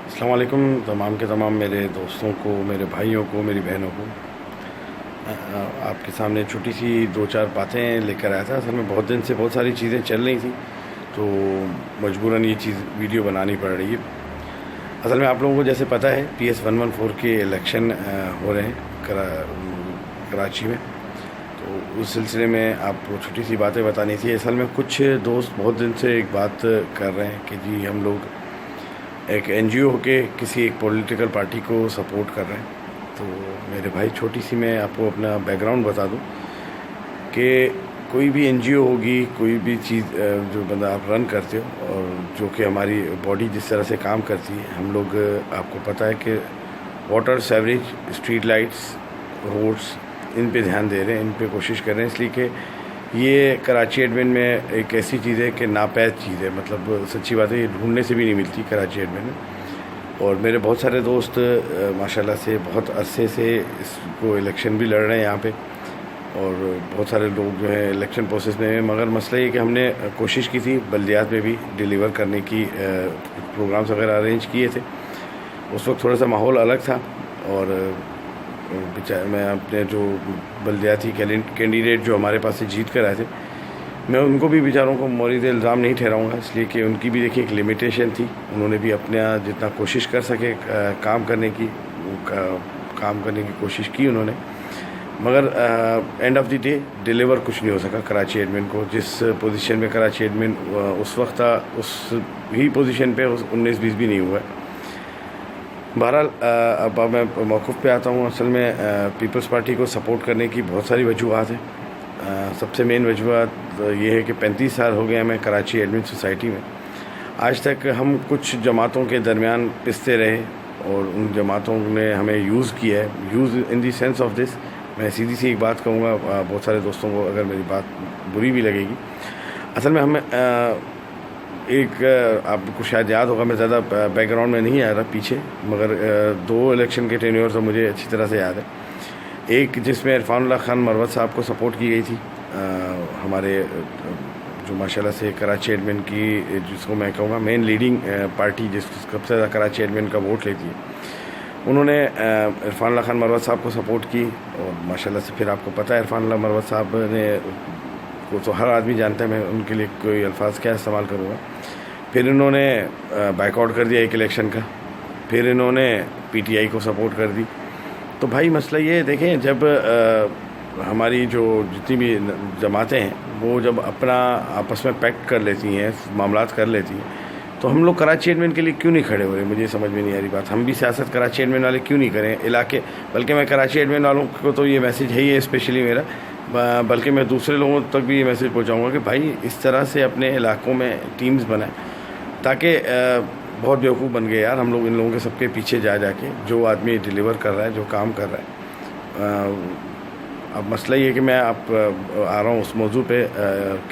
अस्सलाम वालेकुम तमाम के तमाम मेरे दोस्तों को, मेरे भाइयों को, मेरी बहनों को। आपके सामने छोटी सी दो चार बातें लेकर आया था। असल में बहुत दिन से बहुत सारी चीज़ें चल रही थी, तो मजबूरन ये चीज़ वीडियो बनानी पड़ रही है। असल में आप लोगों को जैसे पता है PS 114 के इलेक्शन हो रहे हैं कराची में, तो उस सिलसिले में आपको छोटी सी बातें बतानी थी। असल में कुछ दोस्त बहुत दिन से एक बात कर रहे हैं कि जी हम लोग एक NGO के किसी एक पॉलिटिकल पार्टी को सपोर्ट कर रहे हैं। तो मेरे भाई, छोटी सी मैं आपको अपना बैकग्राउंड बता दूं कि कोई भी NGO होगी, कोई भी चीज़ जो बंदा आप रन करते हो और जो कि हमारी बॉडी जिस तरह से काम करती है, हम लोग आपको पता है कि water, sewerage, street lights, roads, इन पे ध्यान दे रहे हैं, इन पे कोशिश कर रहे हैं, इसलिए कि ये कराची एडमिन में एक ऐसी चीज़ है कि नापैद चीज़ है। मतलब सच्ची बात है, ये ढूंढने से भी नहीं मिलती कराची एडमिन में। और मेरे बहुत सारे दोस्त माशाल्लाह से बहुत अरसे से इसको इलेक्शन भी लड़ रहे हैं यहाँ पे, और बहुत सारे लोग जो है इलेक्शन प्रोसेस में हैं। मगर मसला ये कि हमने कोशिश की थी बल्दियात में भी डिलीवर करने की, प्रोग्राम्स वगैरह अरेंज किए थे। उस वक्त थोड़ा सा माहौल अलग था, और मैं अपने जो बल्दियाती कैंडिडेट जो हमारे पास से जीत कर आए थे, मैं उनको भी बेचारों को मौरिद इल्ज़ाम नहीं ठहराऊँगा, इसलिए कि उनकी भी देखिए एक लिमिटेशन थी। उन्होंने भी अपने जितना कोशिश कर सके काम करने की कोशिश की उन्होंने, मगर end of the day deliver कुछ नहीं हो सका कराची एडमिन को। जिस पोजीशन में कराची एडमिन उस वक्त था, उस ही पोजीशन पे 19-20 भी नहीं हुआ। बहरहाल अब मैं मौक़िफ़ पे आता हूँ। असल में पीपल्स पार्टी को सपोर्ट करने की बहुत सारी वजूहत हैं। सबसे मेन वजूहत ये है कि 35 साल हो गए हमें कराची एडमिन सोसाइटी में। आज तक हम कुछ जमातों के दरमियान पिसते रहे, और उन जमातों ने हमें यूज़ किया है। Use in the sense of this, मैं सीधी सी एक बात कहूँगा, बहुत सारे दोस्तों को अगर मेरी बात बुरी भी लगेगी। असल में हमें आपको शायद याद होगा, मैं ज़्यादा बैकग्राउंड में नहीं आ रहा पीछे, मगर 2 इलेक्शन के टेन्योर तो मुझे अच्छी तरह से याद है। एक जिसमें इरफानुल्लाह खान मरवत साहब को सपोर्ट की गई थी, हमारे जो माशाल्लाह से कराची एडमिन की, जिसको मैं कहूँगा मेन लीडिंग पार्टी, सबसे ज़्यादा कराची एडमिन का वोट लेती है, उन्होंने इरफानुल्लाह खान मरवत साहब को सपोर्ट की। और माशाल्लाह से फिर आपको पता है इरफानुल्लाह मरवत साहब ने को तो हर आदमी जानता है, मैं उनके लिए कोई अल्फाज क्या इस्तेमाल करूँगा। फिर इन्होंने बाइकआउट कर दिया एक इलेक्शन का, फिर इन्होंने PTI को सपोर्ट कर दी। तो भाई मसला ये देखें, जब हमारी जो जितनी भी जमातें हैं वो जब अपना आपस में पैक्ट कर लेती हैं, मामलात कर लेती हैं, तो हम लोग कराची एडमिन के लिए क्यों नहीं खड़े हो रहे? मुझे समझ में नहीं आ रही बात। हम भी सियासत कराची एडमिन वाले क्यों नहीं करें इलाके? बल्कि मैं कराची एडमिन वालों को तो ये मैसेज है ही स्पेशली मेरा, बल्कि मैं दूसरे लोगों तक भी ये मैसेज पहुँचाऊँगा कि भाई इस तरह से अपने इलाकों में टीम्स बनाएं, ताकि बहुत बेवकूफ़ बन गए यार हम लोग इन लोगों के सबके पीछे जा के। जो आदमी डिलीवर कर रहा है, जो काम कर रहा है। अब मसला ये है कि मैं आ रहा हूँ उस मौजू पे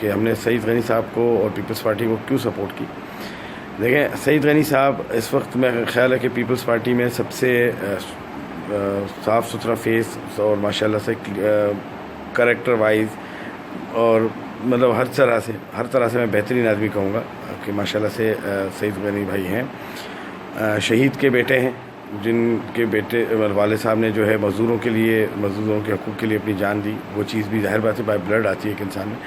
कि हमने सईद गनी साहब को और पीपल्स पार्टी को क्यों सपोर्ट की। देखें, सईद गनी साहब इस वक्त मेरा ख्याल है कि पीपल्स पार्टी में सबसे साफ़ सुथरा फेस, और माशाल्लाह से करैक्टर वाइज और मतलब हर तरह से मैं बेहतरीन आदमी कहूँगा कि माशाल्लाह से सईद गनी भाई हैं। शहीद के बेटे हैं, जिनके बेटे वाले साहब ने जो है मज़दूरों के हकूक़ के लिए अपनी जान दी। वो चीज़ भी ज़ाहिर बात है बाय ब्लड आती है एक इंसान में।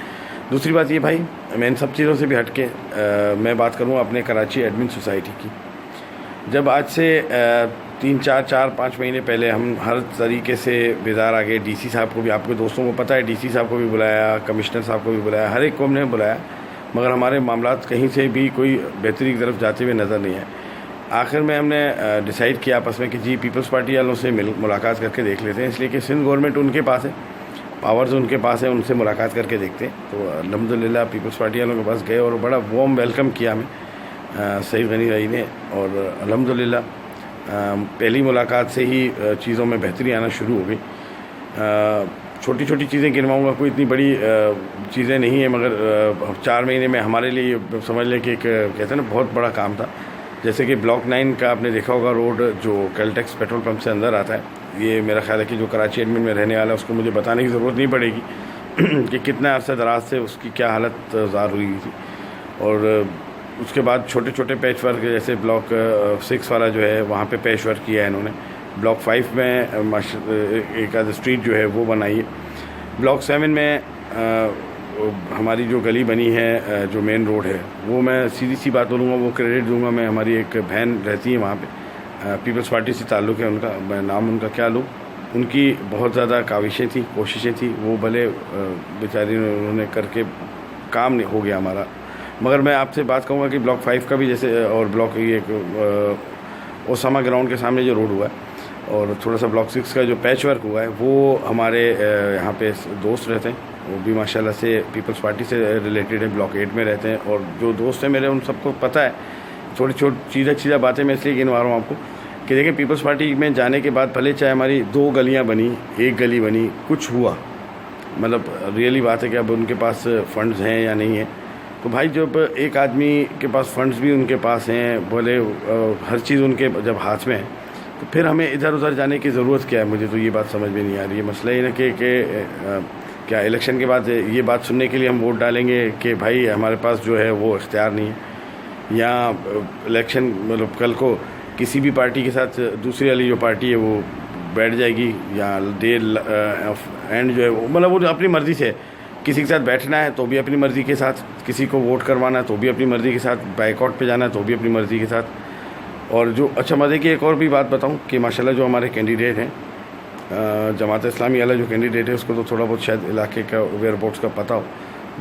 दूसरी बात ये भाई, मैं इन सब चीज़ों से भी हट के मैं बात करूँ अपने कराची एडमिन सोसाइटी की। जब आज से 3-4-5 महीने पहले हम हर तरीके से बेदार आ गए, DC साहब को भी, आपके दोस्तों को पता है, DC साहब को भी बुलाया, कमिश्नर साहब को भी बुलाया, हर एक को हमने बुलाया, मगर हमारे मामलात कहीं से भी कोई बेहतरी की तरफ जाते हुए नज़र नहीं आए। आखिर में हमने डिसाइड किया आपस में कि जी पीपल्स पार्टी वालों से मुलाकात करके देख लेते हैं, इसलिए कि सिंध गवर्नमेंट उनके पास है, पावर्स उनके पास है, उनसे मुलाकात करके देखते हैं। तो अल्हम्दुलिल्लाह पीपल्स पार्टी वालों के पास गए और बड़ा वार्म वेलकम किया हमें सईद गनी भाई ने। और अल्हम्दुलिल्लाह पहली मुलाकात से ही चीज़ों में बेहतरी आना शुरू हो गई। छोटी छोटी चीज़ें गिनवाऊँगा, कोई इतनी बड़ी चीज़ें नहीं है, मगर 4 महीने में हमारे लिए समझ लें कि एक कहते हैं ना बहुत बड़ा काम था। जैसे कि ब्लॉक 9 का आपने देखा होगा रोड, जो कैलटेक्स पेट्रोल पंप से अंदर आता है, ये मेरा ख्याल है कि जो कराची एडमिन में रहने वाला है उसको मुझे बताने की ज़रूरत नहीं पड़ेगी कि कितना अरसा दराज से उसकी क्या हालत ज़ार हुई थी। और उसके बाद छोटे छोटे पैच वर्क, जैसे ब्लॉक 6 वाला जो है वहाँ पे पैच वर्क किया है इन्होंने। ब्लॉक 5 में एक आध स्ट्रीट जो है वो बनाई है। ब्लॉक 7 में हमारी जो गली बनी है, जो मेन रोड है, वो मैं सीधी सी बात बोलूँगा, वो क्रेडिट दूंगा मैं। हमारी एक बहन रहती है वहाँ पे, पीपल्स पार्टी से ताल्लुक़ है उनका, मैं नाम उनका क्या लूँ। उनकी बहुत ज़्यादा काविशें थी, कोशिशें थी, वो भले बेचारी उन्होंने करके काम नहीं हो गया हमारा। मगर मैं आपसे बात कहूँगा कि ब्लॉक 5 का भी जैसे, और ब्लॉक ये ओसामा ग्राउंड के सामने जो रोड हुआ है, और थोड़ा सा ब्लॉक 6 का जो पैच वर्क हुआ है, वो हमारे यहाँ पे दोस्त रहते हैं, वो भी माशाल्लाह से पीपल्स पार्टी से रिलेटेड है, ब्लॉक 8 में रहते हैं। और जो दोस्त हैं मेरे, उन सबको पता है। थोड़ी छोटी चीज़ा बातें मैं इसलिए गिनवा रहा हूँ आपको कि देखें, पीपल्स पार्टी में जाने के बाद भले चाहे हमारी 2 गलियाँ बनी, 1 गली बनी, कुछ हुआ, मतलब रियली बात है कि अब उनके पास फ़ंड्स हैं या नहीं है। तो भाई जब एक आदमी के पास फ़ंड्स भी उनके पास हैं, बोले हर चीज़ उनके जब हाथ में है, तो फिर हमें इधर उधर जाने की ज़रूरत क्या है? मुझे तो ये बात समझ में नहीं आ रही है। मसला ये ना कि क्या इलेक्शन के बाद ये बात सुनने के लिए हम वोट डालेंगे कि भाई हमारे पास जो है वो इख्तियार नहीं है, या इलेक्शन मतलब कल को किसी भी पार्टी के साथ दूसरी वाली जो पार्टी है वो बैठ जाएगी, या एंड जो है वो, मतलब वो अपनी मर्ज़ी से, किसी के साथ बैठना है तो भी अपनी मर्ज़ी के साथ, किसी को वोट करवाना है तो भी अपनी मर्ज़ी के साथ, बाइकआउट पे जाना है तो भी अपनी मर्ज़ी के साथ। और जो अच्छा मज़े की एक और भी बात बताऊं कि माशाल्लाह जो हमारे कैंडिडेट हैं, जमात इस्लामी वाला जो कैंडिडेट है, उसको तो थोड़ा बहुत शायद इलाके का वेयर बोर्ड्स का पता हो।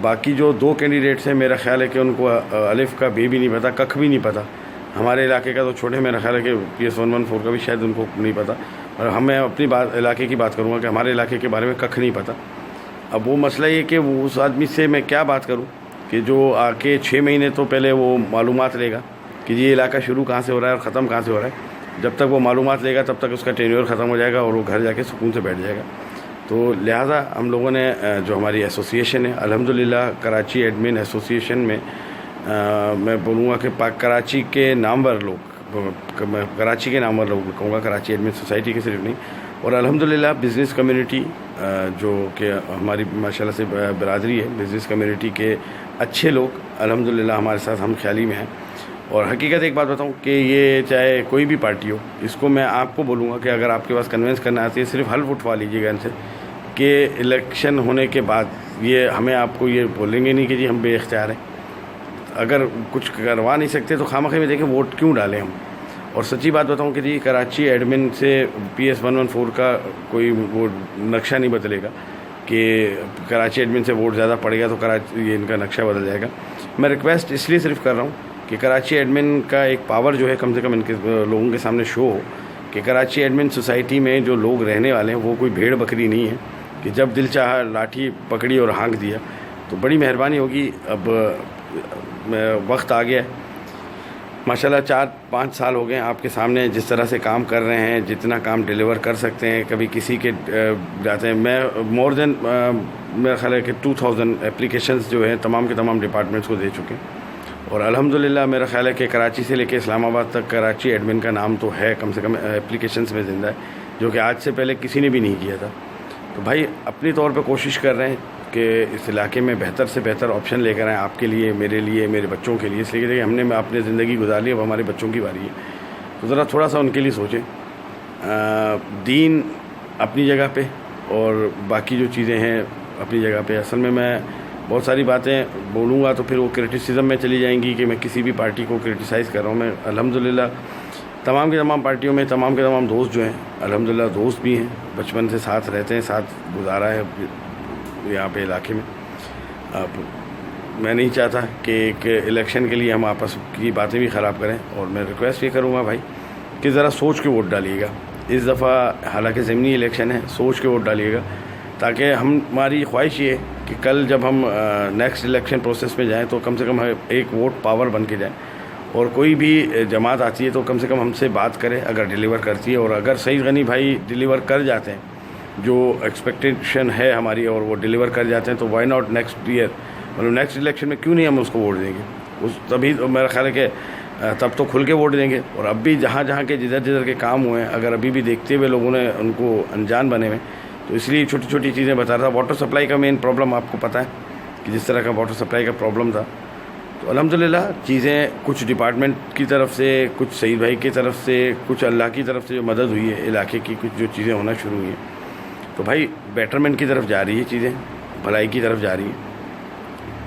बाकी जो 2 कैंडिडेट्स हैं, मेरा ख्याल है कि उनको अलिफ का बे भी नहीं पता, कख भी नहीं पता। हमारे इलाके का तो छोटे, मेरा ख्याल है कि PS 114 का भी शायद उनको नहीं पता। और हमें अपनी बात इलाके की बात करूँगा कि हमारे इलाके के बारे में कख नहीं पता। अब वो मसला ये कि वो उस आदमी से मैं क्या बात करूँ कि जो आके 6 महीने तो पहले वो मालूमात लेगा कि ये इलाका शुरू कहाँ से हो रहा है और ख़त्म कहाँ से हो रहा है। जब तक वो मालूमात लेगा तब तक उसका टेन्योर ख़त्म हो जाएगा और वो घर जाके सुकून से बैठ जाएगा। तो लिहाजा हम लोगों ने जो हमारी एसोसिएशन है, अल्हम्दुलिल्लाह कराची एडमिन एसोसिएशन में मैं बोलूँगा कि कराची के नामवर लोग, मैं कराची के नामवर लोग कहूँगा, कराची एडमिन सोसाइटी के सिर्फ नहीं, और अल्हम्दुलिल्लाह बिज़नेस कम्युनिटी जो कि हमारी माशाल्लाह से बरादरी है, बिज़नेस कम्युनिटी के अच्छे लोग अल्हम्दुलिल्लाह हमारे साथ हम ख्याली में हैं। और हकीकत एक बात बताऊं कि ये चाहे कोई भी पार्टी हो, इसको मैं आपको बोलूँगा कि अगर आपके पास कन्विंस करना आती है, सिर्फ हल्फ उठवा लीजिएगा इनसे कि इलेक्शन होने के बाद ये हमें आपको ये बोलेंगे नहीं कि जी हम बेइख्तियार हैं। अगर कुछ करवा नहीं सकते तो खामखे में देखें वोट क्यों डालें हम। और सच्ची बात बताऊं कि जी कराची एडमिन से PS 114 का कोई वो नक्शा नहीं बदलेगा कि कराची एडमिन से वोट ज़्यादा पड़ेगा तो कराची ये इनका नक्शा बदल जाएगा। मैं रिक्वेस्ट इसलिए सिर्फ कर रहा हूँ कि कराची एडमिन का एक पावर जो है कम से कम इनके लोगों के सामने शो हो कि कराची एडमिन सोसाइटी में जो लोग रहने वाले हैं वो कोई भेड़ बकरी नहीं है कि जब दिल चाहा लाठी पकड़ी और हाँक दिया। तो बड़ी मेहरबानी होगी। अब वक्त आ गया है, माशाल्लाह 4-5 साल हो गए आपके सामने जिस तरह से काम कर रहे हैं, जितना काम डिलीवर कर सकते हैं, कभी किसी के जाते हैं। मैं मोर देन मेरा ख्याल है कि 2000 एप्लीकेशंस जो हैं तमाम के तमाम डिपार्टमेंट्स को दे चुके हैं। और अल्हम्दुलिल्लाह मेरा ख्याल है कि कराची से लेकर इस्लामाबाद तक कराची एडमिन का नाम तो है, कम से कम एप्लीकेशंस में ज़िंदा है, जो कि आज से पहले किसी ने भी नहीं किया था। तो भाई अपनी तौर पे कोशिश कर रहे हैं कि इस इलाके में बेहतर से बेहतर ऑप्शन लेकर आएँ आपके लिए, मेरे लिए, मेरे बच्चों के लिए। इसलिए कि हमने अपनी ज़िंदगी गुजार ली, अब हमारे बच्चों की बारी है, तो ज़रा थोड़ा सा उनके लिए सोचें। दीन अपनी जगह पे और बाकी जो चीज़ें हैं अपनी जगह पे। असल में मैं बहुत सारी बातें बोलूँगा तो फिर वो क्रिटिसिज्म में चली जाएंगी कि मैं किसी भी पार्टी को क्रिटिसाइज़ कर रहा हूँ। मैं अल्हम्दुलिल्लाह तमाम के तमाम पार्टियों में तमाम के तमाम दोस्त जो हैं अल्हम्दुलिल्लाह दोस्त भी हैं, बचपन से साथ रहते हैं, साथ गुजारा है यहाँ पे इलाके में। अब मैं नहीं चाहता कि एक इलेक्शन के लिए हम आपस की बातें भी ख़राब करें, और मैं रिक्वेस्ट ये करूँगा भाई कि ज़रा सोच के वोट डालिएगा इस दफ़ा। हालांकि ज़मीनी इलेक्शन है, सोच के वोट डालिएगा, ताकि हमारी ख्वाहिश ये कि कल जब हम नेक्स्ट इलेक्शन प्रोसेस में जाएं तो कम से कम एक वोट पावर बन के जाए, और कोई भी जमात आती है तो कम से कम हमसे बात करे अगर डिलीवर करती है। और अगर सईद गनी भाई डिलीवर कर जाते हैं, जो एक्सपेक्टेशन है हमारी, और वो डिलीवर कर जाते हैं, तो वाई नॉट नेक्स्ट ईयर, मतलब नेक्स्ट इलेक्शन में क्यों नहीं हम उसको वोट देंगे। उस तभी तो मेरा ख्याल है कि तब तो खुल के वोट देंगे। और अब भी जहाँ जहाँ के जिधर के काम हुए हैं, अगर अभी भी देखते हुए लोगों ने उनको अनजान बने हुए, तो इसलिए छोटी छोटी चीज़ें बता रहा था। वाटर सप्लाई का मेन प्रॉब्लम आपको पता है कि जिस तरह का वाटर सप्लाई का प्रॉब्लम था, तो अल्हम्दुलिल्लाह चीज़ें कुछ डिपार्टमेंट की तरफ से, कुछ सईद भाई की तरफ से, कुछ अल्लाह की तरफ से जो मदद हुई है, इलाके की कुछ जो चीज़ें होना शुरू हुई हैं, तो भाई बेटरमेंट की तरफ जा रही है चीज़ें, भलाई की तरफ जा रही है,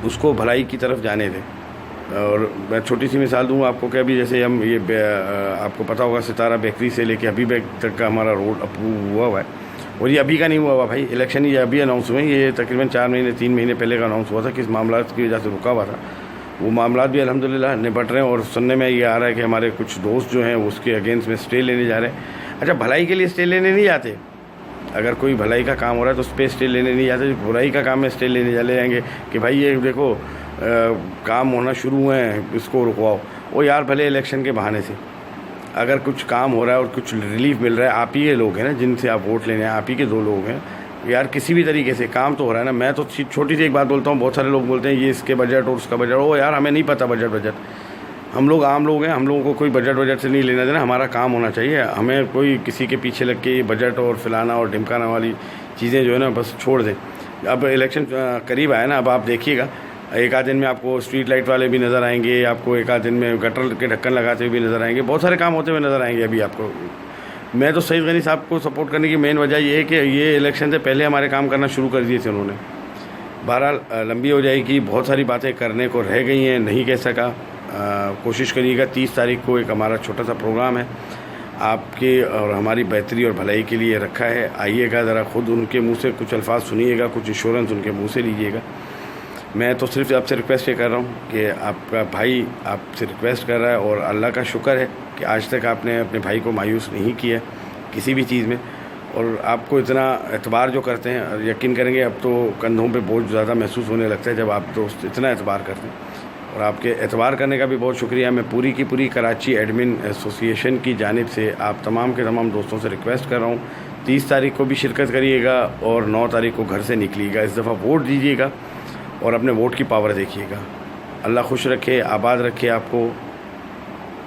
उसको भलाई की तरफ जाने दें। और मैं छोटी सी मिसाल दूँ आपको कि अभी जैसे हम ये आपको पता होगा सितारा बेकरी से लेके हबीब तक का हमारा रोड अप्रूव हुआ हुआ है, और ये अभी का नहीं हुआ हुआ भाई, इलेक्शन ये अभी अनाउंस हुए, ये तकरीबन 4 महीने 3 महीने पहले का अनाउंस हुआ था, किस मामला की वजह से रुका हुआ था। वो मामला भी अल्हम्दुलिल्लाह निपट रहे हैं, और सुनने में ये आ रहा है कि हमारे कुछ दोस्त जो हैं उसके अगेंस्ट में स्टे लेने जा रहे हैं। अच्छा, भलाई के लिए स्टे लेने नहीं जाते, अगर कोई भलाई का काम हो रहा है तो उस पर स्टे लेने नहीं जाते, बुराई का काम में स्टे लेने चले जाएंगे कि भाई ये देखो काम होना शुरू हुए हैं, इसको रुकवाओ। वो यार भले इलेक्शन के बहाने से अगर कुछ काम हो रहा है और कुछ रिलीफ मिल रहा है, आप ही के लोग हैं ना जिनसे आप वोट लेने हैं, आप ही के 2 लोग हैं यार, किसी भी तरीके से काम तो हो रहा है ना। मैं तो छोटी सी एक बात बोलता हूँ, बहुत सारे लोग बोलते हैं ये इसके बजट और उसका बजट, ओ यार हमें नहीं पता बजट, हम लोग आम लोग हैं, हम लोगों को कोई बजट से नहीं लेना देना, हमारा काम होना चाहिए। हमें कोई किसी के पीछे लग के बजट और फलाना और ढिमकाना वाली चीज़ें जो है ना बस छोड़ दें। अब इलेक्शन करीब आया ना, अब आप देखिएगा एक आध दिन में आपको स्ट्रीट लाइट वाले भी नज़र आएंगे, आपको एक आध दिन में गटर के ढक्कन लगाते हुए भी नज़र आएंगे, बहुत सारे काम होते हुए नज़र आएंगे अभी आपको। मैं तो सईद गनी साहब को सपोर्ट करने की मेन वजह ये है कि ये इलेक्शन से पहले हमारे काम करना शुरू कर दिए थे उन्होंने। बहरहाल लंबी हो जाएगी, बहुत सारी बातें करने को रह गई हैं, नहीं कह सका। कोशिश करिएगा 30 तारीख को एक हमारा छोटा सा प्रोग्राम है आपके और हमारी बेहतरी और भलाई के लिए रखा है। आइएगा, ज़रा ख़ुद उनके मुंह से कुछ अल्फाज सुनिएगा, कुछ इंश्योरेंस उनके मुंह से लीजिएगा। मैं तो सिर्फ आपसे रिक्वेस्ट ये कर रहा हूँ कि आपका भाई आपसे रिक्वेस्ट कर रहा है, और अल्लाह का शुक्र है कि आज तक आपने अपने भाई को मायूस नहीं किया किसी भी चीज़ में, और आपको इतना एतबार जो करते हैं, यकीन करेंगे अब तो कंधों पे बोझ ज़्यादा महसूस होने लगता है जब आप दोस्त इतना एतबार करते हैं। और आपके एतबार करने का भी बहुत शुक्रिया। मैं पूरी की पूरी कराची एडमिन एसोसिएशन की जानिब से आप तमाम के तमाम दोस्तों से रिक्वेस्ट कर रहा हूँ, 30 तारीख को भी शिरकत करिएगा और 9 तारीख को घर से निकलिएगा। इस दफ़ा वोट दीजिएगा और अपने वोट की पावर देखिएगा। अल्लाह खुश रखे, आबाद रखे आपको।